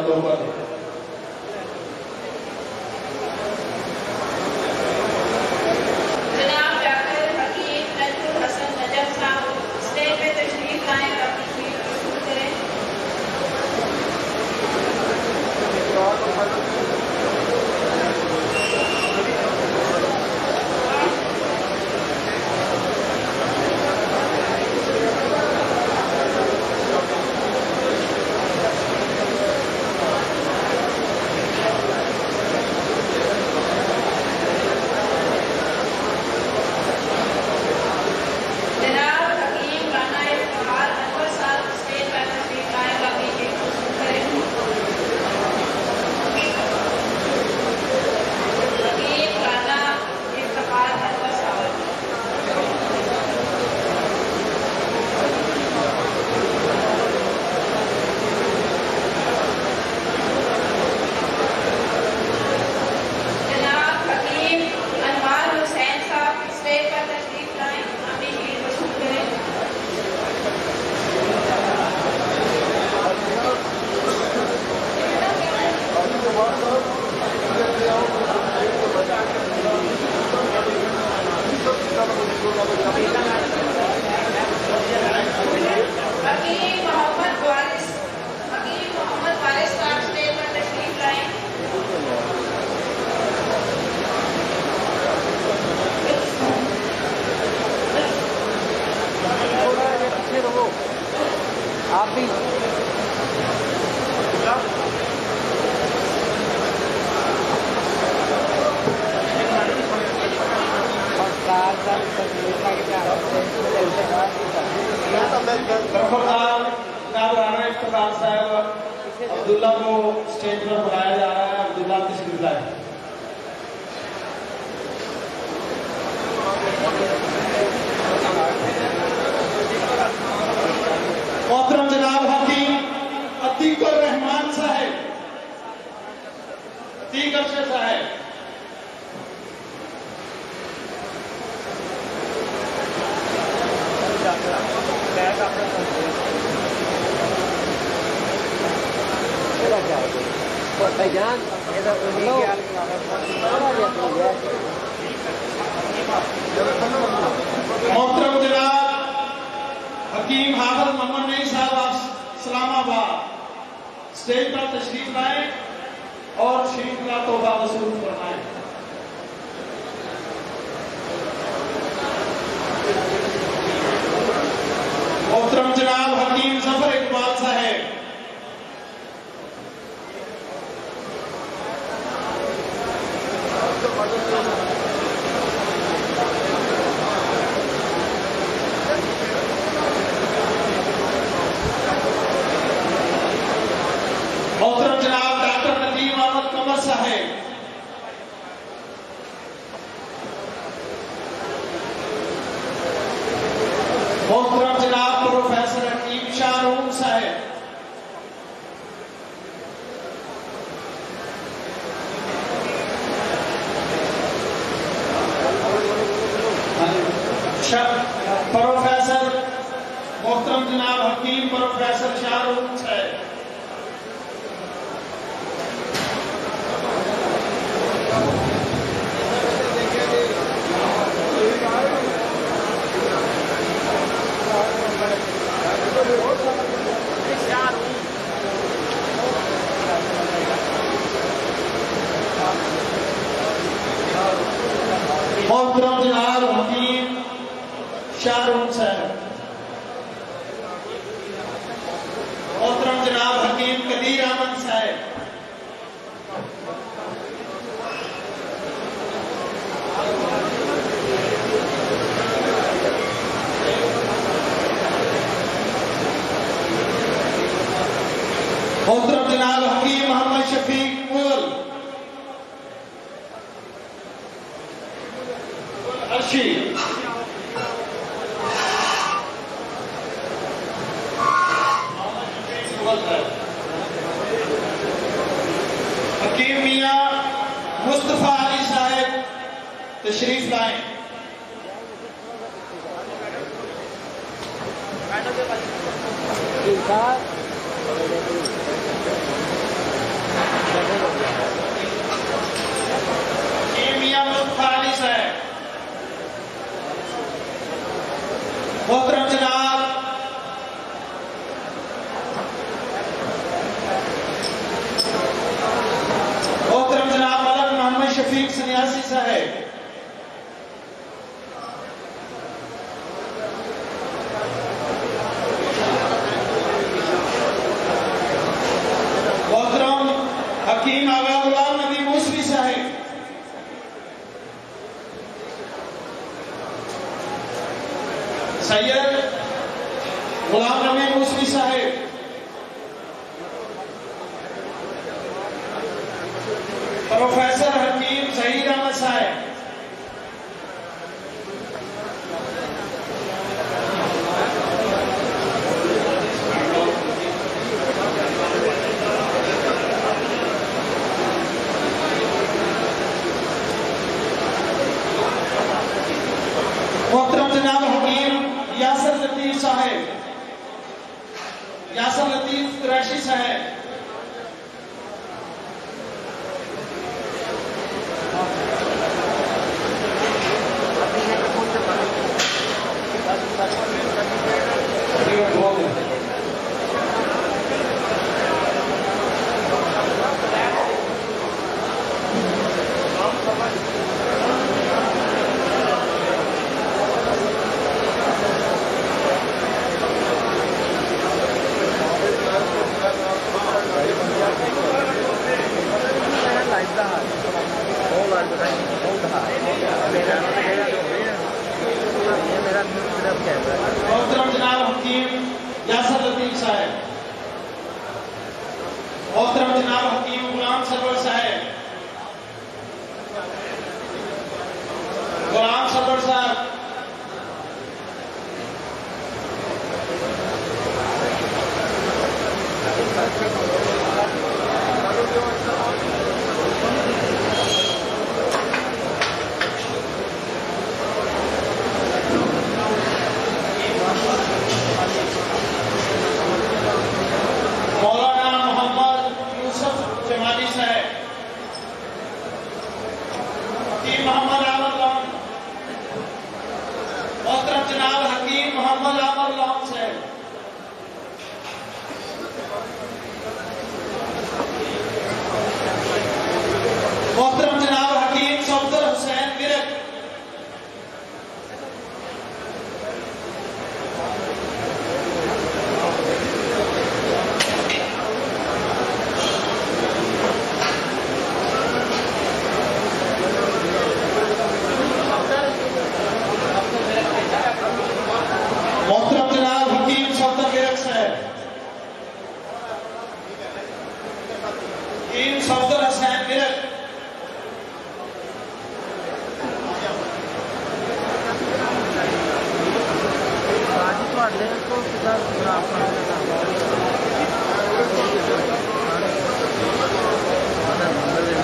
तोहफा दे। आप भी अब्दुल्ला को स्टेज पर बुलाया जा रहा है। अब्दुल्ला तशरीफ लाए। मोहतरम जनाब हकीम अतीकुर रहमान साहब, अतीक अरशद साहब, मोहतरम जनाब हकीम हाफिज मोहम्मद नईम साहब इस्लामाबाद स्टेज पर तशरीफ लाए और शरीफ का तोहफा वसूल फरमाए। मोहतरम जनाब हकीम जफर इकबाल साहब, मोहतरम जनाब डॉक्टर नदीम अहमद कमर साहब, मोहतरम जनाब प्रोफेसर हकीम शाहरुख साहब, प्रोफेसर मोहतरम जनाब हकीम प्रोफेसर शाहरुख साहब, मोहतरम जनाब हकीम शाहरुख साहब, मोहतरम जनाब हकीम कदीर अहमद साहब, मोहतरम जनाब हकीम मोहम्मद शफीक मुगल अर्शी, हकीम मियां मुस्तफा अली साहब तशरीफ लाए। हकीम आगा गुलाम नबी मूसवी साहेब, सैयद गुलाम नबी मूसवी साहेब, प्रोफेसर हकीम जहीर अहमद साहेब, मोहतरम जनाब हकीम यासर लतीफ साहेब, यासर लतीफ कुरैशी साहेब, मोहतरम जनाब हकीम यासर लतीफ साहेब, मोहतरम जनाब हकीम गुलाम सरवर साहेब, गुलाम सरवर साहब, मौलाना मोहम्मद यूसुफ जमाली साहब, हकीम मोहम्मद आमर लॉन, मोहतरम जनाब हकीम मोहम्मद आमर लॉन साहब, मोहतरम जनाब हकीम सफदर हुसैन विरक, मोहतरम जनाब हकीम सफदर विरक साहब, हकीम सफदर हुसैन विरक,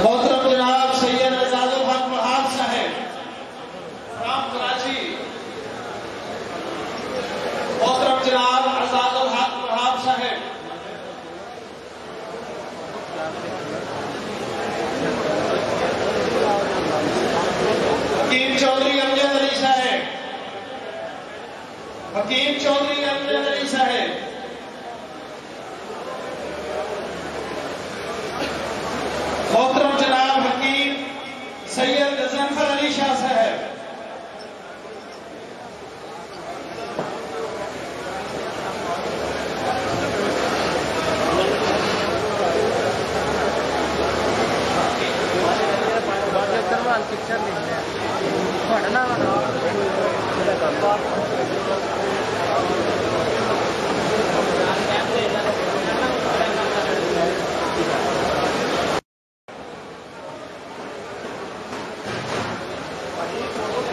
मोहतरम जनाब सैयद एजाजुल हक वहाब साहेब फ्राम कराची, मोहतरम जनाब एजाजुल हक वहाब साहेब, हकीम चौधरी अमजद अली साहेब, हकीम चौधरी अमजद अली साहेब, मोहतरम जनाब हकीम सैयद गजनफर अली शाह साहब, पिक्चर पढ़ना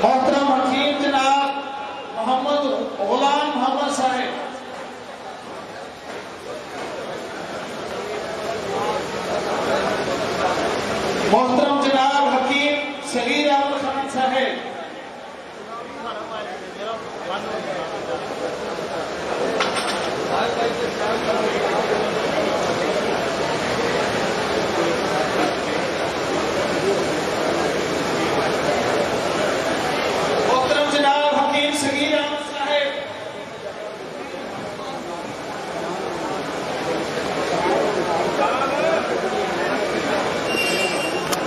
मोहतरम हकीम जनाब मोहम्मद गुलाम मोहम्मद साहेब, मोहतरम जनाब हकीम सगीर अहमद खान साहेब, मोहतरम जनाब हकीम सगीर अहमद साहेब,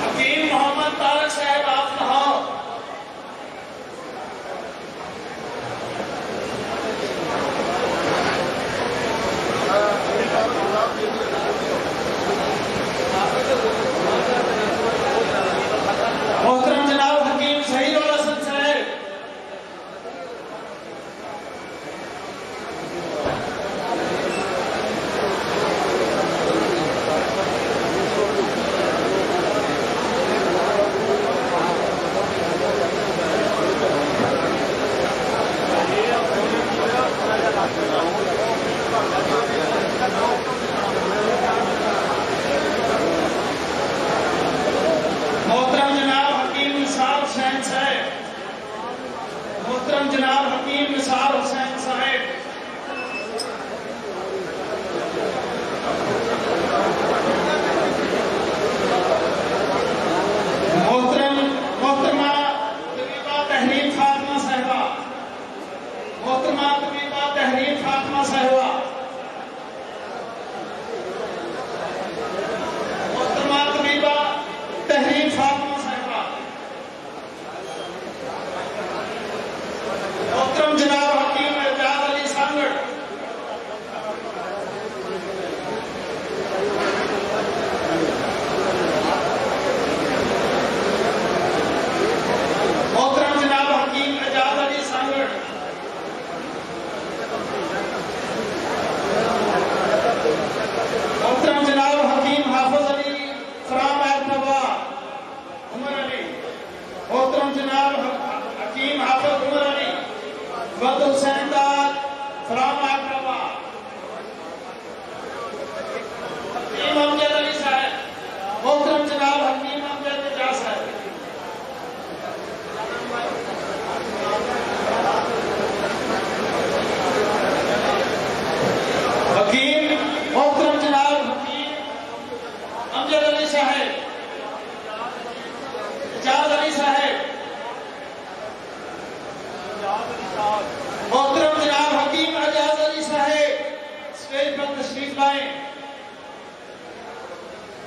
हकीम मोहम्मद तारक साहब आप लाहौर,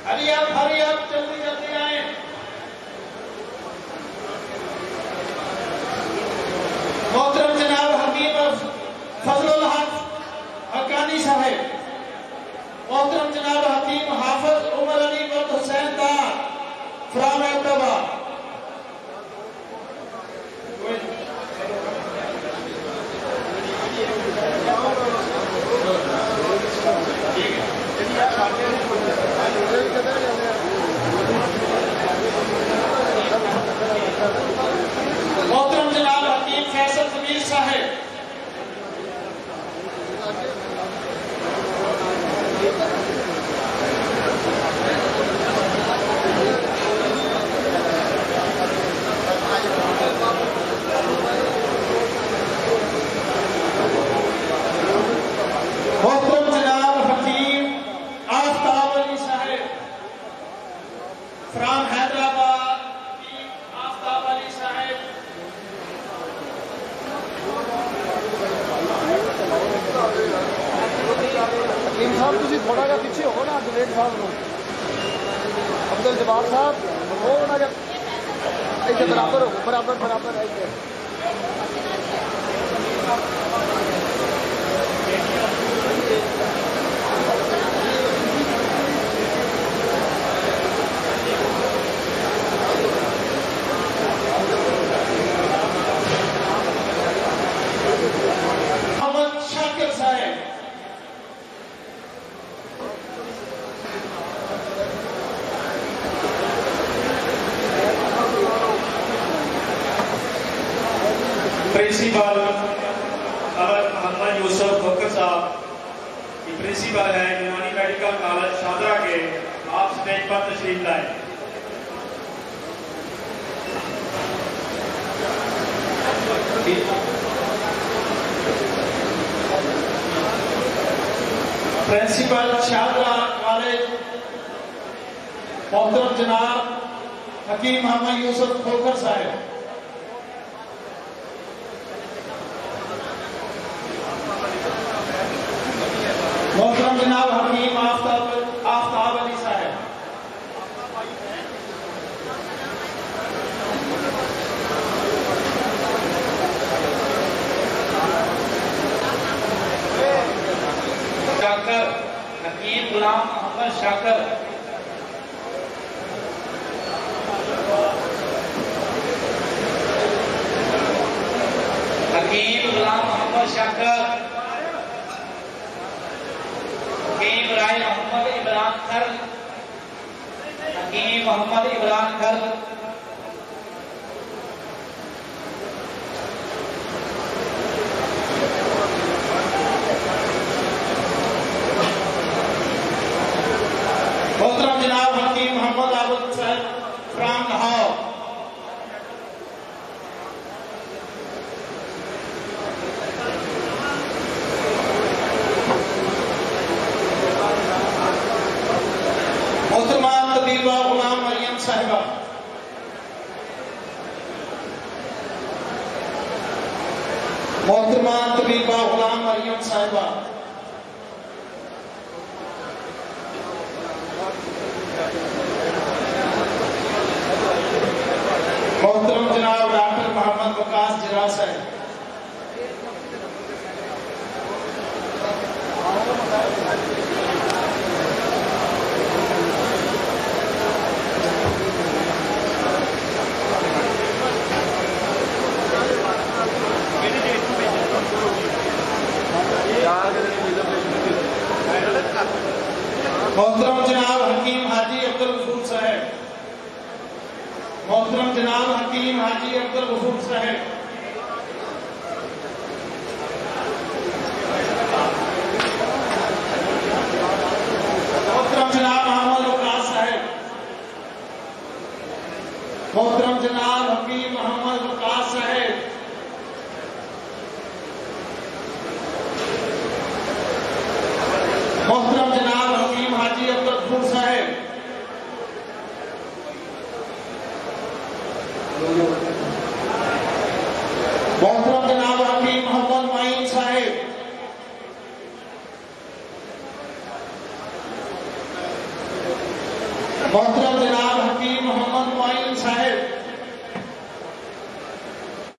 हरी आप जल्दी जल्दी आए। मोहतरम जनाब हकीम फजलुल हक हक्कानी साहब, मोहतरम जनाब हकीम हाफिज उमर अली बट हुसैन दार फ्राम हैदराबाद। मोहतरम जनाब हकीम फैसल जमीर साहब, मोहतरम जनाब हकीम आफ्ताब अली साहब फ्राम हैदराबाद, आफ्ताब अली साहब। हकीम साहब तुम थोड़ा जा पीछे हो ना, जुनेद साहब अब्दुल जब्बार साहब थोड़ा जा ऐसे बराबर हो, बराबर ऐसे। मोहम्मद शाकिर साहब, प्रिंसिपल मोहम्मद यूसुफ खोखर साहब, ये प्रिंसिपल है यूनानी मेडिकल कॉलेज शादरा के, आप स्टेज पर तशरीफ लाए। प्रिंसिपल शादरा कॉलेज मोहतरम जनाब हकीम मोहम्मद यूसुफ खोखर साहब, मोहतरम जनाब हकीम आफ्ताब अली साहब, शाकर हकीम गुलाम मोहम्मद शाकर, हकीम गुलाम मोहम्मद शाकर, हकीम राय मोहम्मद इमरान खर, हकीम मोहम्मद इमरान खर, मोहतरम जनाब हकीम मोहम्मद आबद साहब फ्राम लाहौर, मोहतरमा तबीबा गुलाम मरियम साहिबा, मोहतरमा तबीबा गुलाम मरियम साहिबा, मोहतरम जनाब डॉक्टर मोहम्मद वकास जरा साहब, मोहतरम जनाब हकीम हाजी अब्दुल गफूर साहब, मोहतरम जनाब हकीम हाजी अब्दुल गफूर साहब,